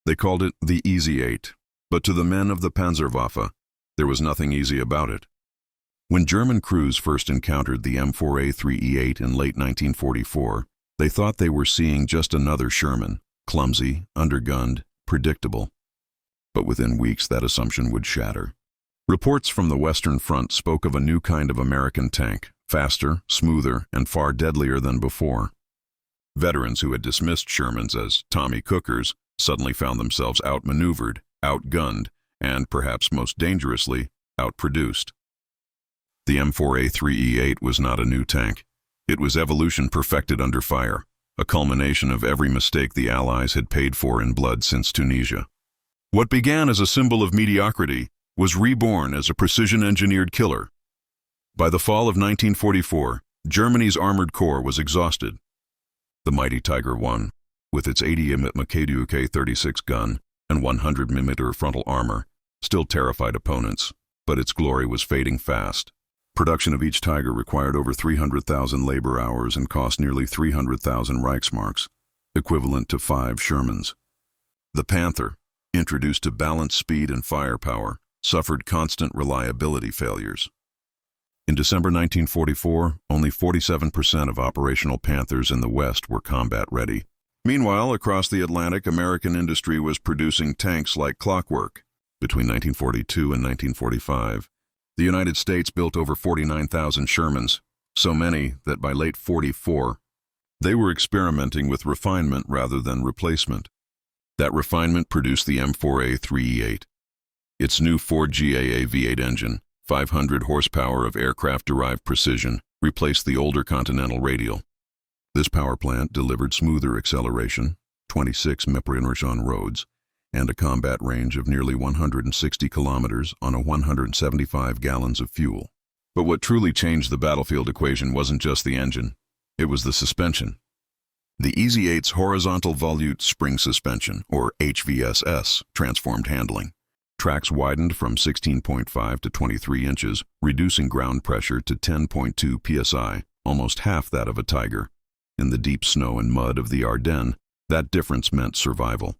They called it the Easy 8, but to the men of the Panzerwaffe, there was nothing easy about it. When German crews first encountered the M4A3E8 in late 1944, they thought they were seeing just another Sherman, clumsy, undergunned, predictable. But within weeks that assumption would shatter. Reports from the Western Front spoke of a new kind of American tank, faster, smoother, and far deadlier than before. Veterans who had dismissed Shermans as Tommy Cookers suddenly found themselves outmaneuvered, outgunned, and, perhaps most dangerously, outproduced. The M4A3E8 was not a new tank. It was evolution perfected under fire, a culmination of every mistake the Allies had paid for in blood since Tunisia. What began as a symbol of mediocrity was reborn as a precision-engineered killer. By the fall of 1944, Germany's armored corps was exhausted. The mighty Tiger I, with its 80mm Makadu K-36 gun and 100mm frontal armor, still terrified opponents, but its glory was fading fast. Production of each Tiger required over 300,000 labor hours and cost nearly 300,000 Reichsmarks, equivalent to 5 Shermans. The Panther, introduced to balance speed and firepower, suffered constant reliability failures. In December 1944, only 47% of operational Panthers in the West were combat-ready. Meanwhile, across the Atlantic, American industry was producing tanks like clockwork. Between 1942 and 1945, the United States built over 49,000 Shermans, so many that by late '44, they were experimenting with refinement rather than replacement. That refinement produced the M4A3E8. Its new Ford GAA V8 engine, 500 horsepower of aircraft-derived precision, replaced the older Continental radial. This power plant delivered smoother acceleration, 26 mph on roads, and a combat range of nearly 160 kilometers on a 175 gallons of fuel. But what truly changed the battlefield equation wasn't just the engine, it was the suspension. The Easy 8's horizontal volute spring suspension, or HVSS, transformed handling. Tracks widened from 16.5 to 23 inches, reducing ground pressure to 10.2 psi, almost half that of a Tiger. In the deep snow and mud of the Ardennes, that difference meant survival.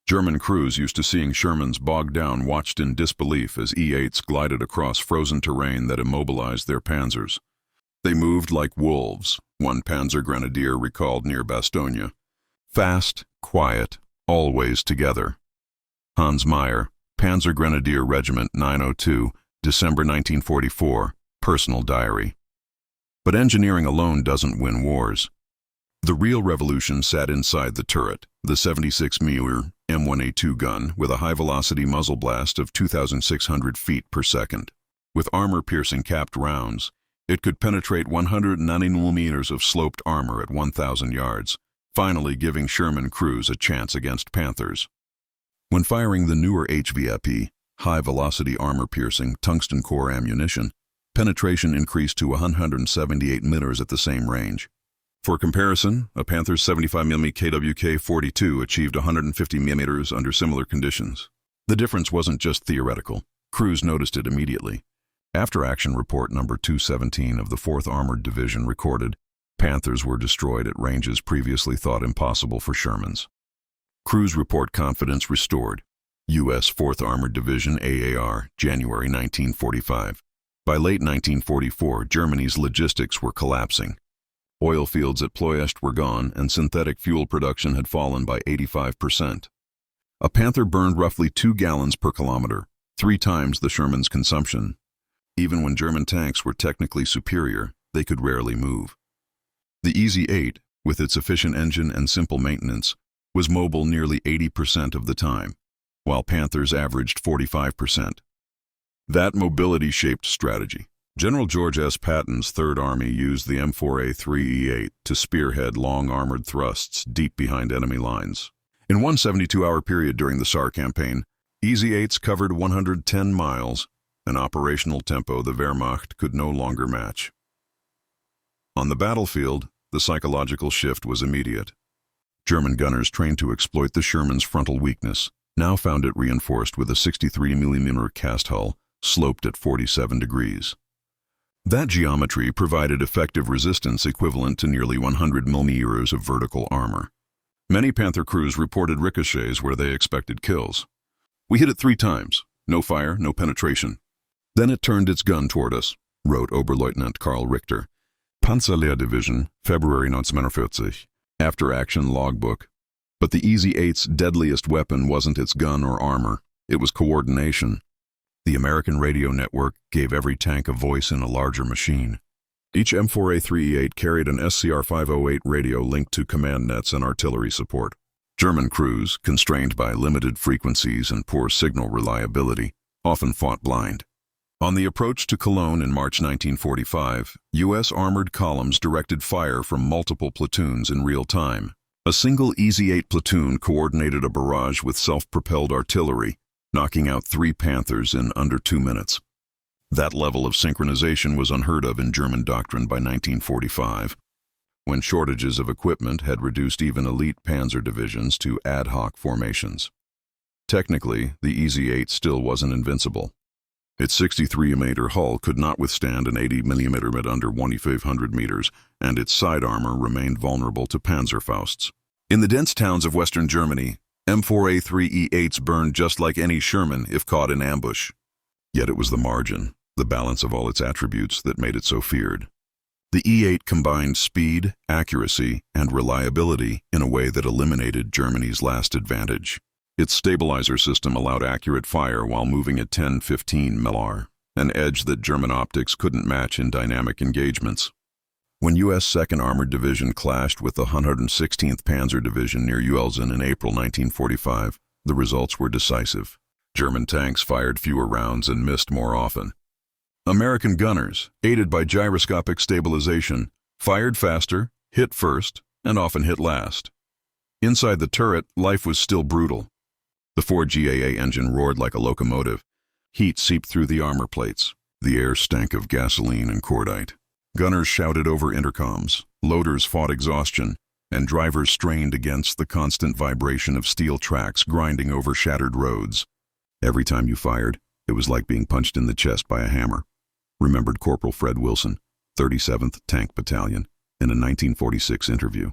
German crews used to seeing Shermans bogged down watched in disbelief as E-8s glided across frozen terrain that immobilized their panzers. They moved like wolves, one panzer grenadier recalled near Bastogne. Fast, quiet, always together. Hans Meyer, Panzer Grenadier Regiment 902, December 1944, personal diary. But engineering alone doesn't win wars. The real revolution sat inside the turret, the 76mm M1A2 gun with a high-velocity muzzle blast of 2,600 feet per second. With armor-piercing capped rounds, it could penetrate 190mm of sloped armor at 1,000 yards, finally giving Sherman crews a chance against Panthers. When firing the newer HVAP, high-velocity armor-piercing tungsten core ammunition, penetration increased to 178 meters at the same range. For comparison, a Panther's 75mm KWK-42 achieved 150 meters under similar conditions. The difference wasn't just theoretical. Crews noticed it immediately. After-action report number 217 of the 4th Armored Division recorded, Panthers were destroyed at ranges previously thought impossible for Shermans. Crews report confidence restored. U.S. 4th Armored Division AAR, January 1945. By late 1944, Germany's logistics were collapsing. Oil fields at Ploiești were gone, and synthetic fuel production had fallen by 85%. A Panther burned roughly 2 gallons per kilometer, 3 times the Sherman's consumption. Even when German tanks were technically superior, they could rarely move. The Easy 8, with its efficient engine and simple maintenance, was mobile nearly 80% of the time, while Panthers averaged 45%. That mobility shaped strategy. General George S. Patton's Third Army used the M4A3E8 to spearhead long armored thrusts deep behind enemy lines. In one 72-hour period during the Saar campaign, Easy 8s covered 110 miles, an operational tempo the Wehrmacht could no longer match. On the battlefield, the psychological shift was immediate. German gunners trained to exploit the Sherman's frontal weakness now found it reinforced with a 63mm cast hull, sloped at 47 degrees. That geometry provided effective resistance equivalent to nearly 100 mm of vertical armor. Many Panther crews reported ricochets where they expected kills. "We hit it 3 times. No fire, no penetration. Then it turned its gun toward us," wrote Oberleutnant Karl Richter. Panzerlehrdivision, February 1940, after-action logbook. But the EZ-8's deadliest weapon wasn't its gun or armor. It was coordination. The American radio network gave every tank a voice in a larger machine. Each M4A3E8 carried an SCR-508 radio linked to command nets and artillery support. German crews, constrained by limited frequencies and poor signal reliability, often fought blind. On the approach to Cologne in March 1945, U.S. armored columns directed fire from multiple platoons in real time. A single EZ-8 platoon coordinated a barrage with self-propelled artillery, knocking out 3 Panthers in under 2 minutes. That level of synchronization was unheard of in German doctrine by 1945, when shortages of equipment had reduced even elite panzer divisions to ad hoc formations. Technically, the EZ-8 still wasn't invincible. Its 63mm hull could not withstand an 80mm at under 2,500 meters, and its side armor remained vulnerable to Panzerfausts. In the dense towns of Western Germany, M4A3E8s burned just like any Sherman if caught in ambush. Yet it was the margin, the balance of all its attributes, that made it so feared. The E8 combined speed, accuracy, and reliability in a way that eliminated Germany's last advantage. Its stabilizer system allowed accurate fire while moving at 10-15 mph, an edge that German optics couldn't match in dynamic engagements. When U.S. 2nd Armored Division clashed with the 116th Panzer Division near Uelzen in April 1945, the results were decisive. German tanks fired fewer rounds and missed more often. American gunners, aided by gyroscopic stabilization, fired faster, hit first, and often hit last. Inside the turret, life was still brutal. The Ford GAA engine roared like a locomotive. Heat seeped through the armor plates. The air stank of gasoline and cordite. Gunners shouted over intercoms, loaders fought exhaustion, and drivers strained against the constant vibration of steel tracks grinding over shattered roads. Every time you fired, it was like being punched in the chest by a hammer, remembered Corporal Fred Wilson, 37th Tank Battalion, in a 1946 interview.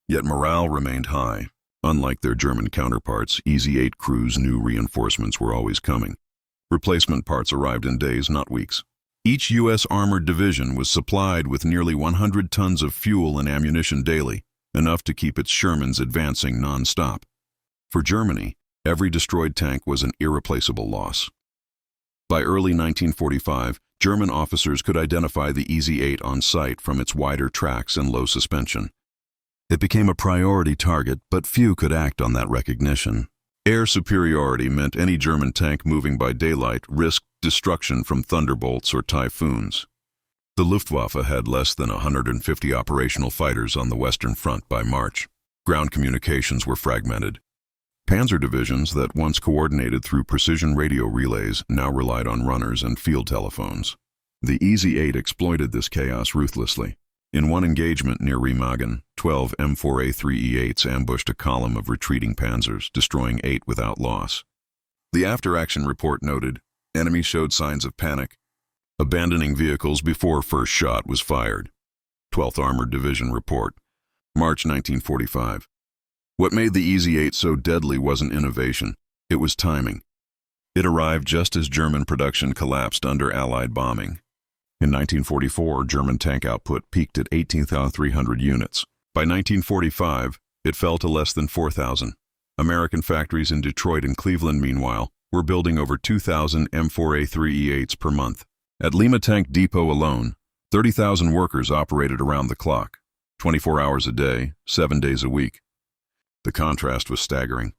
Yet morale remained high. Unlike their German counterparts, EZ-8 crews knew reinforcements were always coming. Replacement parts arrived in days, not weeks. Each U.S. armored division was supplied with nearly 100 tons of fuel and ammunition daily, enough to keep its Shermans advancing non-stop. For Germany, every destroyed tank was an irreplaceable loss. By early 1945, German officers could identify the EZ-8 on sight from its wider tracks and low suspension. It became a priority target, but few could act on that recognition. Air superiority meant any German tank moving by daylight risked destruction from thunderbolts or typhoons. The Luftwaffe had less than 150 operational fighters on the Western Front by March. Ground communications were fragmented. Panzer divisions that once coordinated through precision radio relays now relied on runners and field telephones. The EZ-8 exploited this chaos ruthlessly. In one engagement near Remagen, 12 M4A3E8s ambushed a column of retreating panzers, destroying 8 without loss. The after-action report noted, enemy showed signs of panic, abandoning vehicles before first shot was fired. 12th Armored Division report, March 1945. What made the EZ-8 so deadly wasn't innovation, it was timing. It arrived just as German production collapsed under Allied bombing. In 1944, German tank output peaked at 18,300 units. By 1945, it fell to less than 4,000. American factories in Detroit and Cleveland, meanwhile, were building over 2,000 M4A3E8s per month. At Lima Tank Depot alone, 30,000 workers operated around the clock, 24 hours a day, 7 days a week. The contrast was staggering.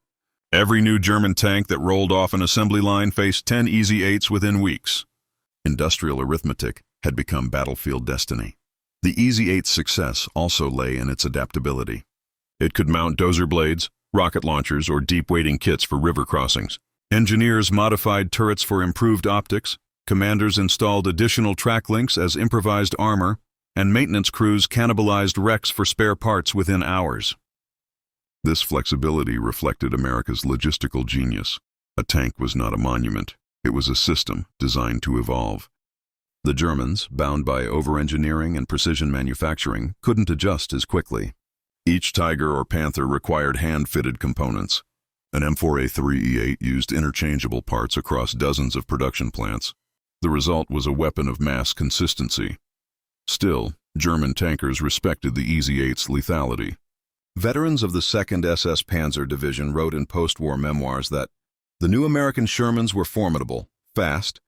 Every new German tank that rolled off an assembly line faced 10 EZ-8s within weeks. Industrial arithmetic had become battlefield destiny. The EZ-8's success also lay in its adaptability. It could mount dozer blades, rocket launchers, or deep-weighting kits for river crossings. Engineers modified turrets for improved optics, commanders installed additional track links as improvised armor, and maintenance crews cannibalized wrecks for spare parts within hours. This flexibility reflected America's logistical genius. A tank was not a monument. It was a system designed to evolve. The Germans, bound by over-engineering and precision manufacturing, couldn't adjust as quickly. Each Tiger or Panther required hand-fitted components. An M4A3E8 used interchangeable parts across dozens of production plants. The result was a weapon of mass consistency. Still, German tankers respected the EZ-8's lethality. Veterans of the 2nd SS Panzer Division wrote in post-war memoirs that the new American Shermans were formidable, fast,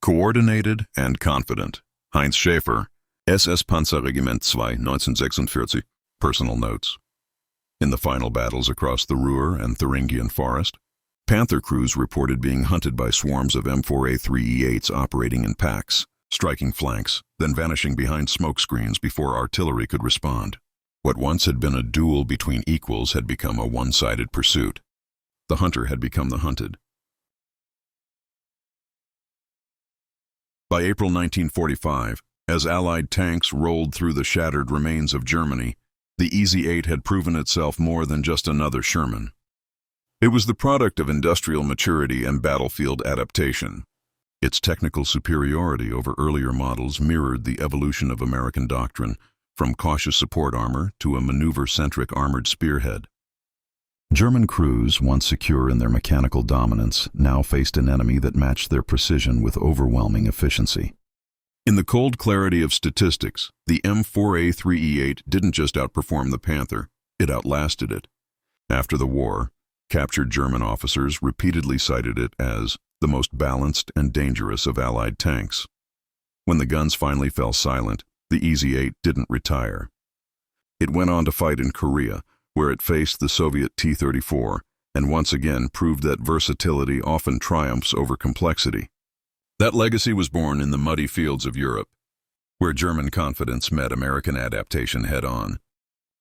coordinated, and confident. Heinz Schäfer, SS Panzerregiment 2, 1946, personal notes. In the final battles across the Ruhr and Thuringian Forest, Panther crews reported being hunted by swarms of M4A3E8s operating in packs, striking flanks, then vanishing behind smoke screens before artillery could respond. What once had been a duel between equals had become a one-sided pursuit. The hunter had become the hunted. By April 1945, as Allied tanks rolled through the shattered remains of Germany, the EZ-8 had proven itself more than just another Sherman. It was the product of industrial maturity and battlefield adaptation. Its technical superiority over earlier models mirrored the evolution of American doctrine, from cautious support armor to a maneuver-centric armored spearhead. German crews, once secure in their mechanical dominance, now faced an enemy that matched their precision with overwhelming efficiency. In the cold clarity of statistics, the M4A3E8 didn't just outperform the Panther, it outlasted it. After the war, captured German officers repeatedly cited it as the most balanced and dangerous of Allied tanks. When the guns finally fell silent, the EZ-8 didn't retire. It went on to fight in Korea, where it faced the Soviet T-34, and once again proved that versatility often triumphs over complexity. That legacy was born in the muddy fields of Europe, where German confidence met American adaptation head-on.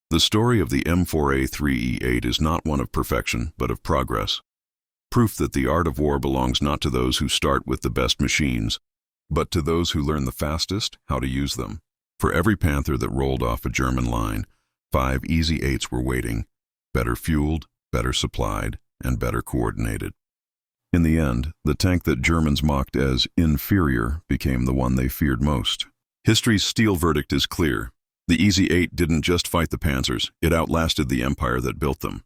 The story of the M4A3E8 is not one of perfection, but of progress. Proof that the art of war belongs not to those who start with the best machines, but to those who learn the fastest how to use them. For every Panther that rolled off a German line, 5 EZ-8s were waiting, better fueled, better supplied, and better coordinated. In the end, the tank that Germans mocked as inferior became the one they feared most. History's steel verdict is clear. The EZ-8 didn't just fight the panzers, it outlasted the empire that built them.